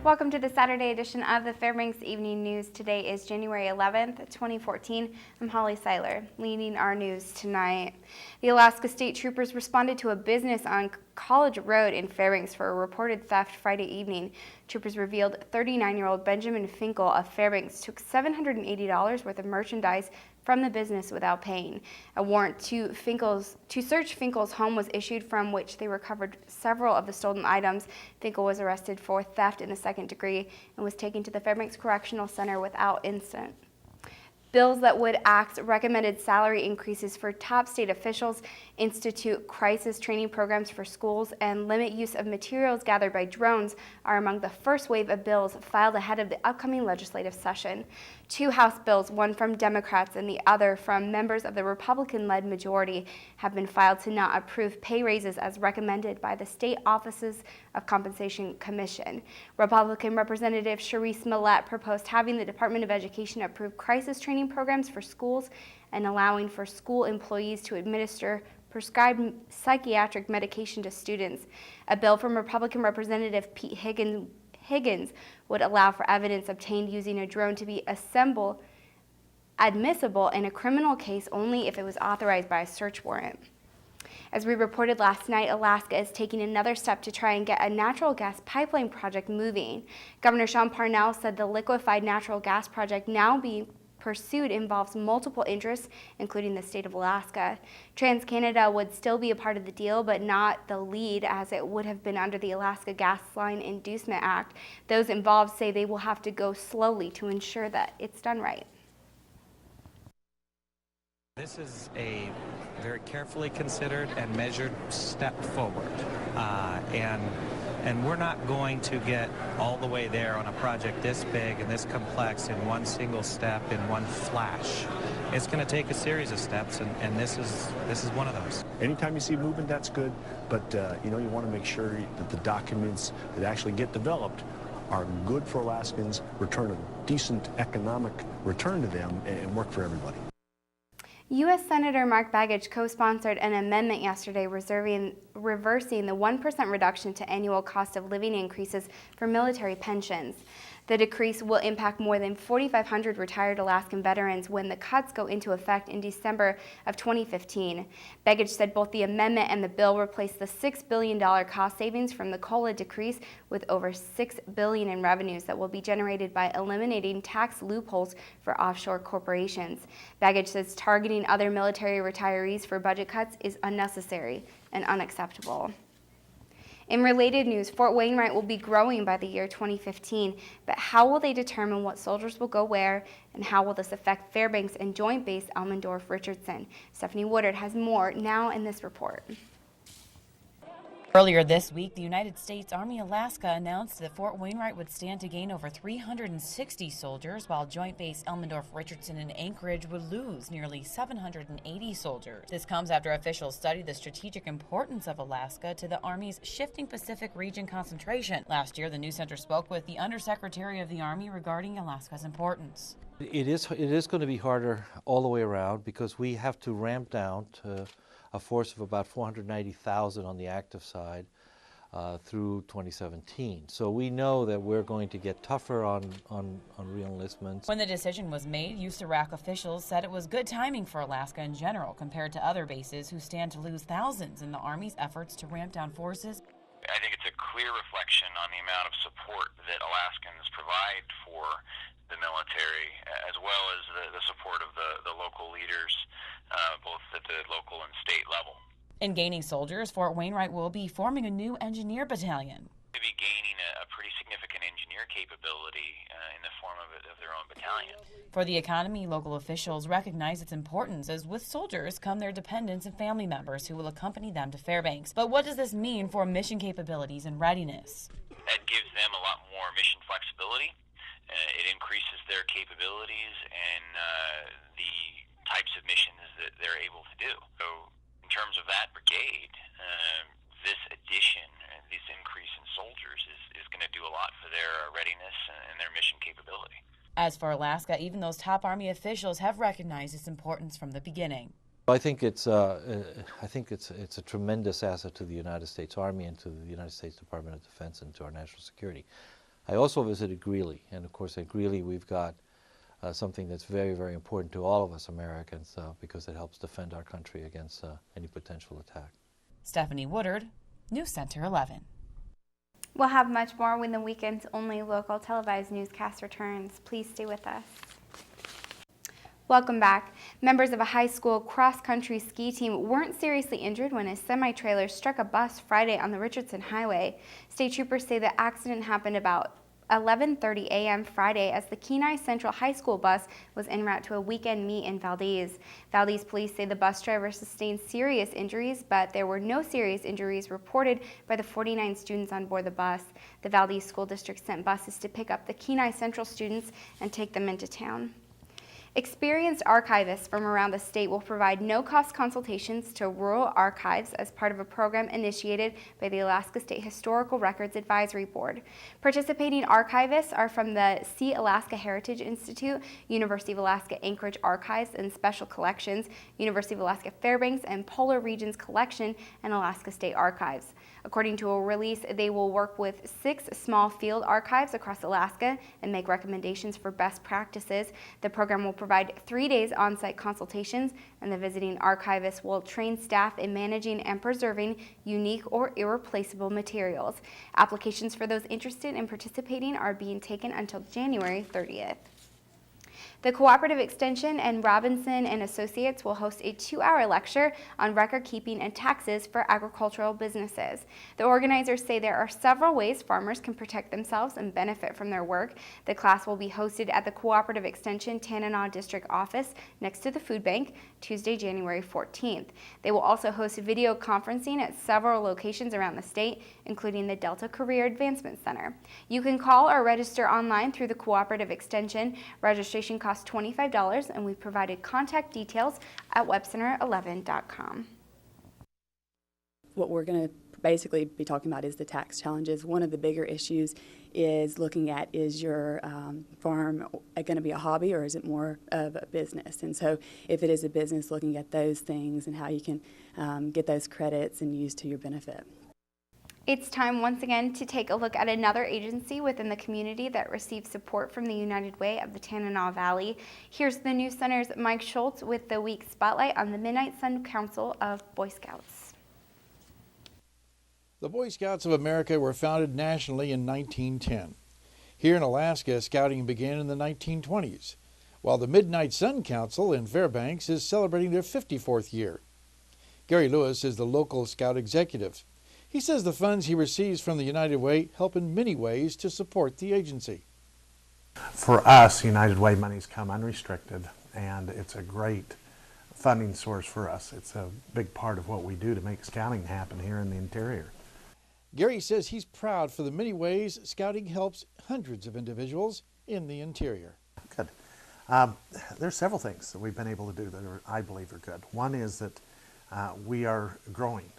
Welcome to the Saturday edition of the Fbx Evening News. Today is January 11th, 2014. I'm Holly Seiler, leading our news tonight. The Alaska State Troopers responded to a business on College Road in Fairbanks for a reported theft Friday evening. Troopers revealed 39-year-old Benjamin Finkel of Fairbanks took $780 worth of merchandise from the business without paying. A warrant to search Finkel's home was issued, from which they recovered several of the stolen items. Finkel was arrested for theft in the second degree and was taken to the Fairbanks Correctional Center without incident. Bills that would act recommended salary increases for top state officials, institute crisis training programs for schools, and limit use of materials gathered by drones are among the first wave of bills filed ahead of the upcoming legislative session. Two House bills, one from Democrats and the other from members of the Republican-led majority, have been filed to not approve pay raises as recommended by the State Offices of Compensation Commission. Republican Representative Cherise Millett proposed having the Department of Education approve crisis training programs for schools and allowing for school employees to administer prescribed psychiatric medication to students. A bill from Republican Representative Pete Higgins would allow for evidence obtained using a drone to be admissible in a criminal case only if it was authorized by a search warrant. As we reported last night, Alaska is taking another step to try and get a natural gas pipeline project moving. Governor Sean Parnell said the liquefied natural gas project now being pursued involves multiple interests, including the state of Alaska. TransCanada would still be a part of the deal, but not the lead, as it would have been under the Alaska Gas Line Inducement Act. Those involved say they will have to go slowly to ensure that it's done right. This is a very carefully considered and measured step forward, and we're not going to get all the way there on a project this big and this complex in one single step, in one flash. It's going to take a series of steps, and this is one of those. Anytime you see movement, that's good, but you want to make sure that the documents that actually get developed are good for Alaskans, return a decent economic return to them, and work for everybody. U.S. Senator Mark Begich co-sponsored an amendment yesterday reversing the 1% reduction to annual cost of living increases for military pensions. The decrease will impact more than 4,500 retired Alaskan veterans when the cuts go into effect in December of 2015. Begich said both the amendment and the bill replace the $6 billion cost savings from the COLA decrease with over $6 billion in revenues that will be generated by eliminating tax loopholes for offshore corporations. Begich says targeting other military retirees for budget cuts is unnecessary and unacceptable. In related news, Fort Wainwright will be growing by the year 2015, but how will they determine what soldiers will go where, and how will this affect Fairbanks and Joint Base Elmendorf-Richardson? Stephanie Woodard has more now in this report. Earlier this week, the United States Army Alaska announced that Fort Wainwright would stand to gain over 360 soldiers, while Joint Base Elmendorf-Richardson in Anchorage would lose nearly 780 soldiers. This comes after officials studied the strategic importance of Alaska to the Army's shifting Pacific region concentration. Last year, the news center spoke with the Undersecretary of the Army regarding Alaska's importance. It is going to be harder all the way around because we have to ramp down to a force of about 490,000 on the active side through 2017. So we know that we're going to get tougher on re-enlistments. When the decision was made, USARAC officials said it was good timing for Alaska in general compared to other bases who stand to lose thousands in the Army's efforts to ramp down forces. I think it's a clear reflection on the amount of support that Alaskans provide for the military, as well as the support of the local leaders, both at the local and state level. In gaining soldiers, Fort Wainwright will be forming a new engineer battalion. They'll be gaining a pretty significant engineer capability in the form of their own battalion. For the economy, local officials recognize its importance, as with soldiers come their dependents and family members who will accompany them to Fairbanks. But what does this mean for mission capabilities and readiness? That gives them a lot more mission flexibility. It increases their capabilities and the types of missions that they're able to do. So in terms of that brigade, this addition, this increase in soldiers is going to do a lot for their readiness and their mission capability. As for Alaska, even those top Army officials have recognized its importance from the beginning. I think it's a tremendous asset to the United States Army and to the United States Department of Defense and to our national security. I also visited Greeley, and of course at Greeley we've got something that's very, very important to all of us Americans because it helps defend our country against any potential attack. Stephanie Woodard, News Center 11. We'll have much more when the weekend's only local televised newscast returns. Please stay with us. Welcome back. Members of a high school cross-country ski team weren't seriously injured when a semi-trailer struck a bus Friday on the Richardson Highway. State troopers say the accident happened about 11:30 a.m. Friday as the Kenai Central High School bus was en route to a weekend meet in Valdez. Valdez police say the bus driver sustained serious injuries, but there were no serious injuries reported by the 49 students on board the bus. The Valdez School District sent buses to pick up the Kenai Central students and take them into town. Experienced archivists from around the state will provide no-cost consultations to rural archives as part of a program initiated by the Alaska State Historical Records Advisory Board. Participating archivists are from the See Alaska Heritage Institute, University of Alaska Anchorage Archives and Special Collections, University of Alaska Fairbanks and Polar Regions Collection, and Alaska State Archives. According to a release, they will work with 6 small field archives across Alaska and make recommendations for best practices. The program will provide 3 days on-site consultations, and the visiting archivist will train staff in managing and preserving unique or irreplaceable materials. Applications for those interested in participating are being taken until January 30th. The Cooperative Extension and Robinson and Associates will host a 2-hour lecture on record keeping and taxes for agricultural businesses. The organizers say there are several ways farmers can protect themselves and benefit from their work. The class will be hosted at the Cooperative Extension Tanana District Office next to the food bank, Tuesday, January 14th. They will also host video conferencing at several locations around the state, including the Delta Career Advancement Center. You can call or register online through the Cooperative Extension. Registration costs $25, and we've provided contact details at webcenter11.com. What we're going to basically be talking about is the tax challenges. One of the bigger issues is looking at, is your farm going to be a hobby or is it more of a business? And so if it is a business, looking at those things and how you can get those credits and use to your benefit. It's time once again to take a look at another agency within the community that receives support from the United Way of the Tanana Valley. Here's the News Center's Mike Schultz with the week's spotlight on the Midnight Sun Council of Boy Scouts. The Boy Scouts of America were founded nationally in 1910. Here in Alaska, scouting began in the 1920s, while the Midnight Sun Council in Fairbanks is celebrating their 54th year. Gary Lewis is the local scout executive. He says the funds he receives from the United Way help in many ways to support the agency. For us, United Way monies come unrestricted, and it's a great funding source for us. It's a big part of what we do to make scouting happen here in the interior. Gary says he's proud for the many ways scouting helps hundreds of individuals in the interior. Good. There's several things that we've been able to do that I believe are good. One is that we are growing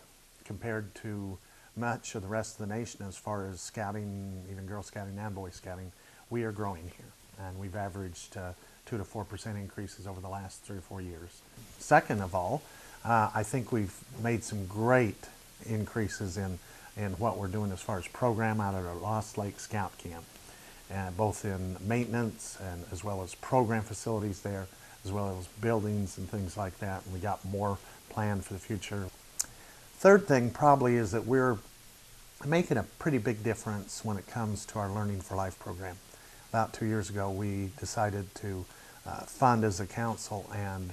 compared to much of the rest of the nation as far as scouting, even Girl Scouting and Boy Scouting. We are growing here, and we've averaged 2 to 4% increases over the last 3 or 4 years. Second of all, I think we've made some great increases in what we're doing as far as program out at our Lost Lake Scout Camp, both in maintenance and as well as program facilities there, as well as buildings and things like that. And we got more planned for the future. Third thing probably is that we're making a pretty big difference when it comes to our Learning for Life program. About 2 years ago, we decided to fund as a council and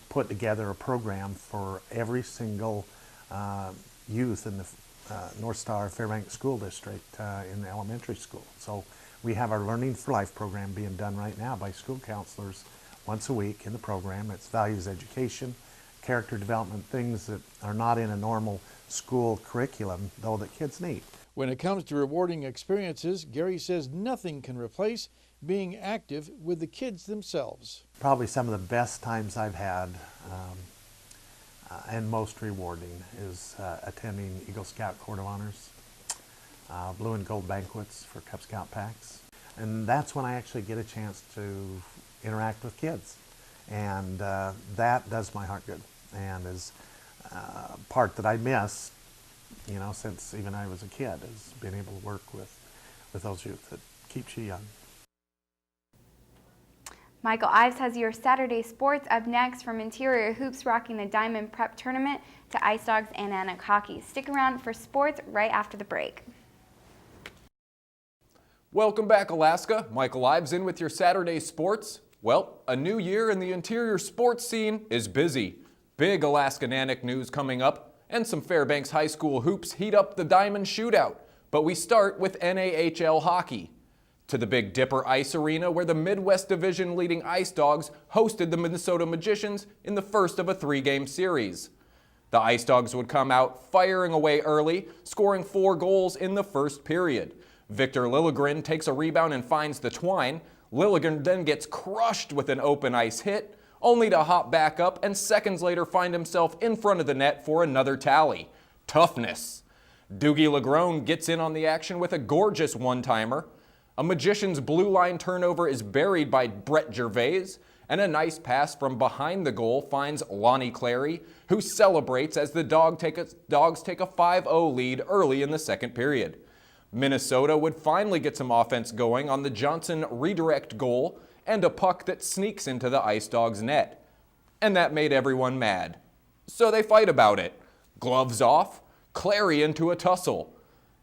put together a program for every single youth in the North Star Fairbanks School District in the elementary school. So we have our Learning for Life program being done right now by school counselors once a week in the program. It's values education, character development, things that are not in a normal school curriculum, though that kids need. When it comes to rewarding experiences, Gary says nothing can replace being active with the kids themselves. Probably some of the best times I've had and most rewarding is attending Eagle Scout Court of Honors, Blue and Gold banquets for Cub Scout packs. And that's when I actually get a chance to interact with kids. And that does my heart good, and is part that I miss, since even I was a kid, is being able to work with those youth. It keeps you young. Michael Ives has your Saturday sports up next. From Interior Hoops rocking the Diamond Prep Tournament to Ice Dogs and Nanook Hockey. Stick around for sports right after the break. Welcome back, Alaska. Michael Ives in with your Saturday sports. Well, a new year in the interior sports scene is busy. Big Alaska Nanook news coming up, and some Fairbanks High School hoops heat up the Diamond Shootout. But we start with NAHL hockey. To the Big Dipper Ice Arena, where the Midwest Division leading Ice Dogs hosted the Minnesota Magicians in the first of a 3-game series. The Ice Dogs would come out firing away early, scoring 4 goals in the first period. Victor Lilligren takes a rebound and finds the twine. Lilligren then gets crushed with an open ice hit, only to hop back up and seconds later find himself in front of the net for another tally. Toughness. Doogie Lagrone gets in on the action with a gorgeous one-timer. A Magician's blue line turnover is buried by Brett Gervais, and a nice pass from behind the goal finds Lonnie Clary, who celebrates as the Dogs take a 5-0 lead early in the second period. Minnesota would finally get some offense going on the Johnson redirect goal and a puck that sneaks into the Ice Dogs net. And that made everyone mad. So they fight about it. Gloves off, Clary into a tussle.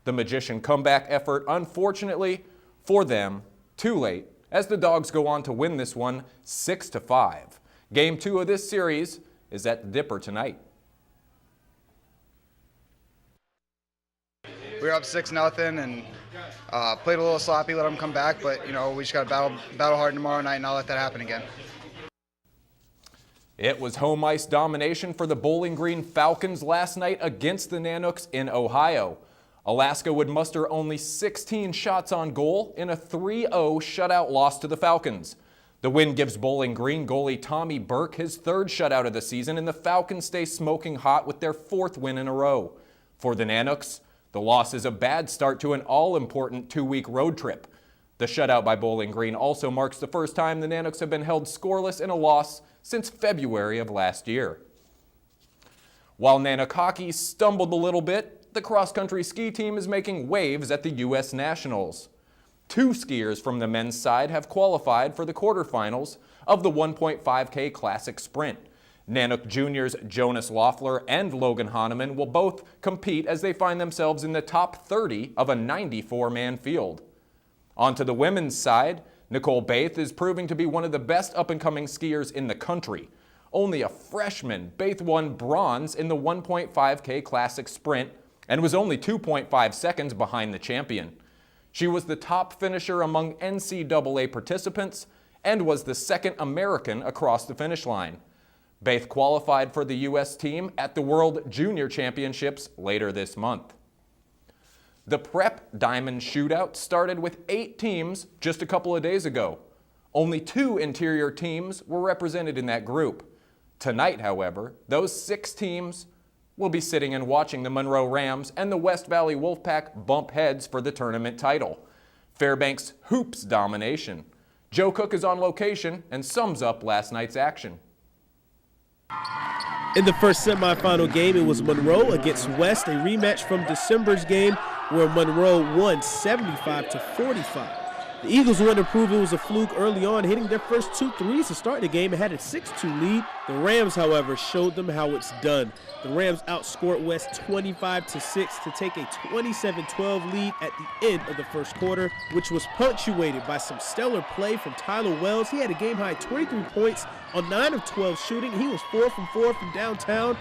The Magician comeback effort, unfortunately, for them, too late, as the Dogs go on to win this one 6-5. Game 2 of this series is at the Dipper tonight. We were up 6-0 and played a little sloppy, let them come back, but we just got to battle hard tomorrow night and not let that happen again. It was home ice domination for the Bowling Green Falcons last night against the Nanooks in Ohio. Alaska would muster only 16 shots on goal in a 3-0 shutout loss to the Falcons. The win gives Bowling Green goalie Tommy Burke his 3rd shutout of the season, and the Falcons stay smoking hot with their 4th win in a row. For the Nanooks, the loss is a bad start to an all-important 2-week road trip. The shutout by Bowling Green also marks the first time the Nanooks have been held scoreless in a loss since February of last year. While Nanook hockey stumbled a little bit, the cross-country ski team is making waves at the U.S. Nationals. 2 skiers from the men's side have qualified for the quarterfinals of the 1.5K Classic Sprint. Nanook Juniors Jonas Loeffler and Logan Hahnemann will both compete as they find themselves in the top 30 of a 94-man field. On to the women's side, Nicole Baith is proving to be one of the best up-and-coming skiers in the country. Only a freshman, Baith won bronze in the 1.5K Classic Sprint and was only 2.5 seconds behind the champion. She was the top finisher among NCAA participants and was the 2nd American across the finish line. Baith qualified for the U.S. team at the World Junior Championships later this month. The Prep Diamond Shootout started with 8 teams just a couple of days ago. Only 2 interior teams were represented in that group. Tonight, however, those 6 teams will be sitting and watching the Monroe Rams and the West Valley Wolfpack bump heads for the tournament title. Fairbanks hoops domination. Joe Cook is on location and sums up last night's action. In the first semifinal game, it was Monroe against West, a rematch from December's game where Monroe won 75-45. The Eagles wanted to prove it was a fluke early on, hitting their first 2 threes to start the game and had a 6-2 lead. The Rams, however, showed them how it's done. The Rams outscored West 25-6 to take a 27-12 lead at the end of the first quarter, which was punctuated by some stellar play from Tyler Wells. He had a game-high 23 points on 9 of 12 shooting. He was 4 from 4 from downtown.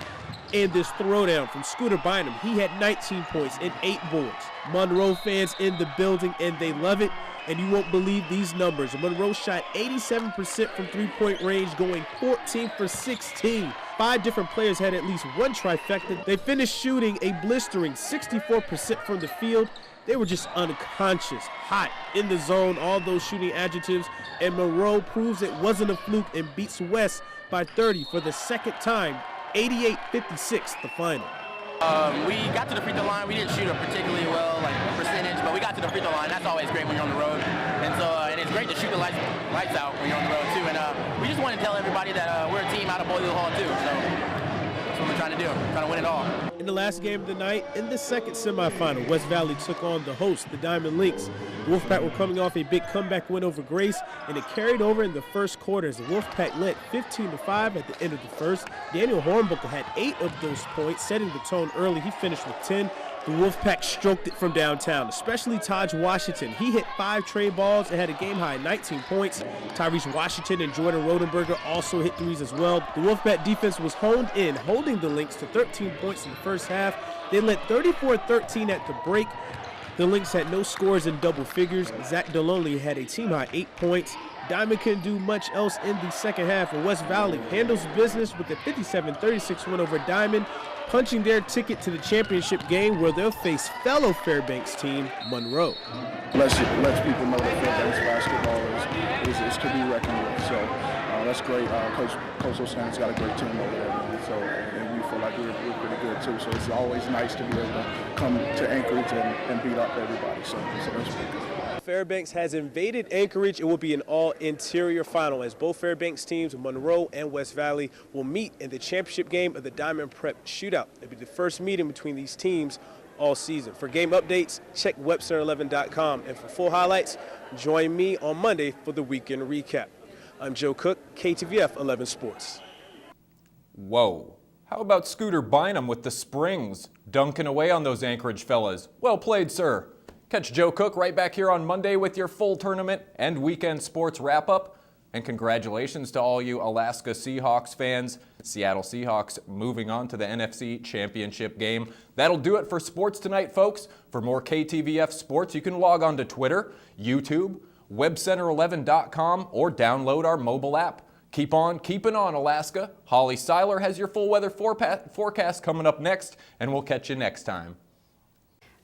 And this throwdown from Scooter Bynum, he had 19 points and 8 boards. Monroe fans in the building, and they love it. And you won't believe these numbers. Monroe shot 87% from three-point range, going 14 for 16. 5 different players had at least one trifecta. They finished shooting a blistering 64% from the field. They were just unconscious, hot, in the zone, all those shooting adjectives. And Monroe proves it wasn't a fluke and beats West by 30 for the second time, 88-56, the final. We got to the free throw line. We didn't shoot it particularly well, like percentage, but we got to the free throw line. That's always great when you're on the road. And it's great to shoot the lights out when you're on the road too. And we just want to tell everybody that we're a team out of Boyle Hall too. So That's what we're trying to do. We're trying to win it all. In the last game of the night, in the second semifinal, West Valley took on the host, the Diamond Lynx. The Wolfpack were coming off a big comeback win over Grace, and it carried over in the first quarter as the Wolfpack led 15-5 at the end of the first. Daniel Hornbuckle had 8 of those points, setting the tone early. He finished with 10. The Wolfpack stroked it from downtown, especially Taj Washington. He hit 5 tray balls and had a game-high 19 points. Tyrese Washington and Jordan Rodenberger also hit threes as well. The Wolfpack defense was honed in, holding the Lynx to 13 points in the first half. They led 34-13 at the break. The Lynx had no scores in double figures. Zach Deloney had a team-high 8 points. Diamond couldn't do much else in the second half, and West Valley handles business with a 57-36 win over Diamond, punching their ticket to the championship game where they'll face fellow Fairbanks team, Monroe. Lets people know that Fairbanks basketball is to be reckoned with. So that's great. Coach O'Shannon's got a great team over there, man. So, and we feel like we're pretty good too. So it's always nice to be able to come to Anchorage and beat up everybody. So that's pretty good. Fairbanks has invaded Anchorage. It will be an all-interior final as both Fairbanks teams, Monroe and West Valley, will meet in the championship game of the Diamond Prep Shootout. It'll be the first meeting between these teams all season. For game updates, check webcenter11.com. And for full highlights, join me on Monday for the weekend recap. I'm Joe Cook, KTVF 11 Sports. Whoa. How about Scooter Bynum with the Springs, dunking away on those Anchorage fellas? Well played, sir. Catch Joe Cook right back here on Monday with your full tournament and weekend sports wrap-up. And congratulations to all you Alaska Seahawks fans. Seattle Seahawks moving on to the NFC Championship game. That'll do it for sports tonight, folks. For more KTVF sports, you can log on to Twitter, YouTube, webcenter11.com, or download our mobile app. Keep on keeping on, Alaska. Holly Seiler has your full weather forecast coming up next, and we'll catch you next time.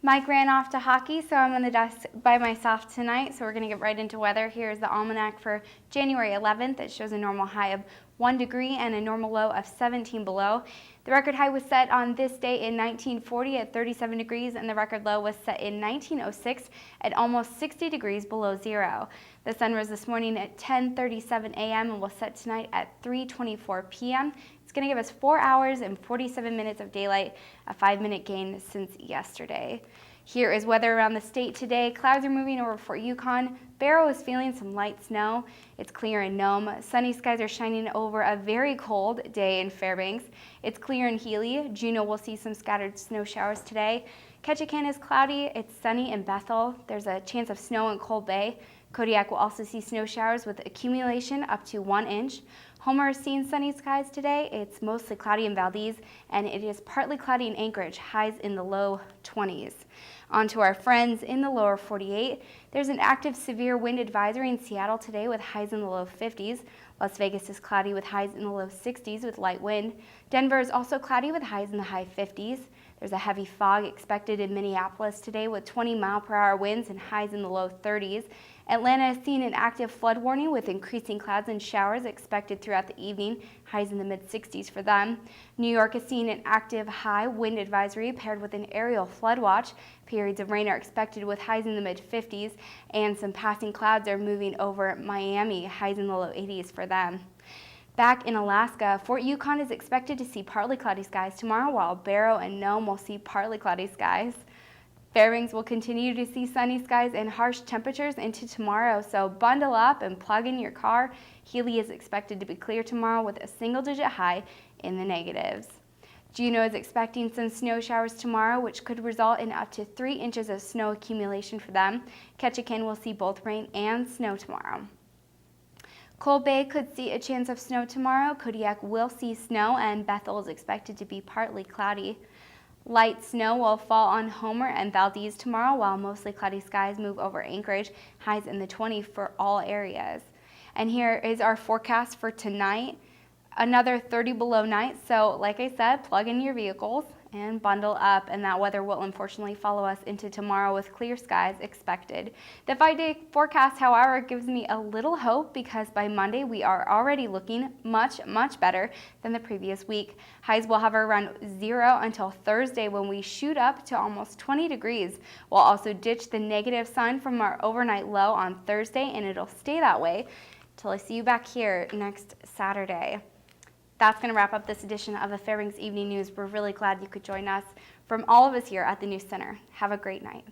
Mike ran off to hockey, so I'm on the desk by myself tonight. So we're going to get right into weather. Here's the almanac for January 11th. It shows a normal high of 1 degree and a normal low of 17 below. The record high was set on this day in 1940 at 37 degrees, and the record low was set in 1906 at almost 60 degrees below zero. The sun rose this morning at 10:37 a.m. and will set tonight at 3:24 p.m. It's going to give us 4 hours and 47 minutes of daylight, a 5-minute gain since yesterday. Here is weather around the state today. Clouds are moving over Fort Yukon. Barrow is feeling some light snow. It's clear in Nome. Sunny skies are shining over a very cold day in Fairbanks. It's clear in Healy. Juneau will see some scattered snow showers today. Ketchikan is cloudy. It's sunny in Bethel. There's a chance of snow in Cold Bay. Kodiak will also see snow showers with accumulation up to 1 inch. Homer is seeing sunny skies today. It's mostly cloudy in Valdez, and it is partly cloudy in Anchorage, highs in the low 20s. On to our friends in the lower 48. There's an active severe wind advisory in Seattle today with highs in the low 50s. Las Vegas is cloudy with highs in the low 60s with light wind. Denver is also cloudy with highs in the high 50s. There's a heavy fog expected in Minneapolis today with 20-mile-per-hour winds and highs in the low 30s. Atlanta is seeing an active flood warning with increasing clouds and showers expected throughout the evening, highs in the mid-60s for them. New York is seeing an active high wind advisory paired with an aerial flood watch. Periods of rain are expected with highs in the mid-50s, and some passing clouds are moving over Miami, highs in the low 80s for them. Back in Alaska, Fort Yukon is expected to see partly cloudy skies tomorrow, while Barrow and Nome will see partly cloudy skies. Fairbanks will continue to see sunny skies and harsh temperatures into tomorrow, so bundle up and plug in your car. Healy is expected to be clear tomorrow with a single-digit high in the negatives. Juneau is expecting some snow showers tomorrow, which could result in up to 3 inches of snow accumulation for them. Ketchikan will see both rain and snow tomorrow. Cold Bay could see a chance of snow tomorrow. Kodiak will see snow, and Bethel is expected to be partly cloudy. Light snow will fall on Homer and Valdez tomorrow, while mostly cloudy skies move over Anchorage, highs in the 20s for all areas. And here is our forecast for tonight. Another 30 below night, so like I said, plug in your vehicles and bundle up, and that weather will unfortunately follow us into tomorrow with clear skies expected. The 5-day forecast, however, gives me a little hope because by Monday we are already looking much better than the previous week. Highs will hover around 0 until Thursday when we shoot up to almost 20 degrees. We'll also ditch the negative sign from our overnight low on Thursday, and it'll stay that way till I see you back here next Saturday. That's going to wrap up this edition of the Fairbanks Evening News. We're really glad you could join us. From all of us here at the News Center, have a great night.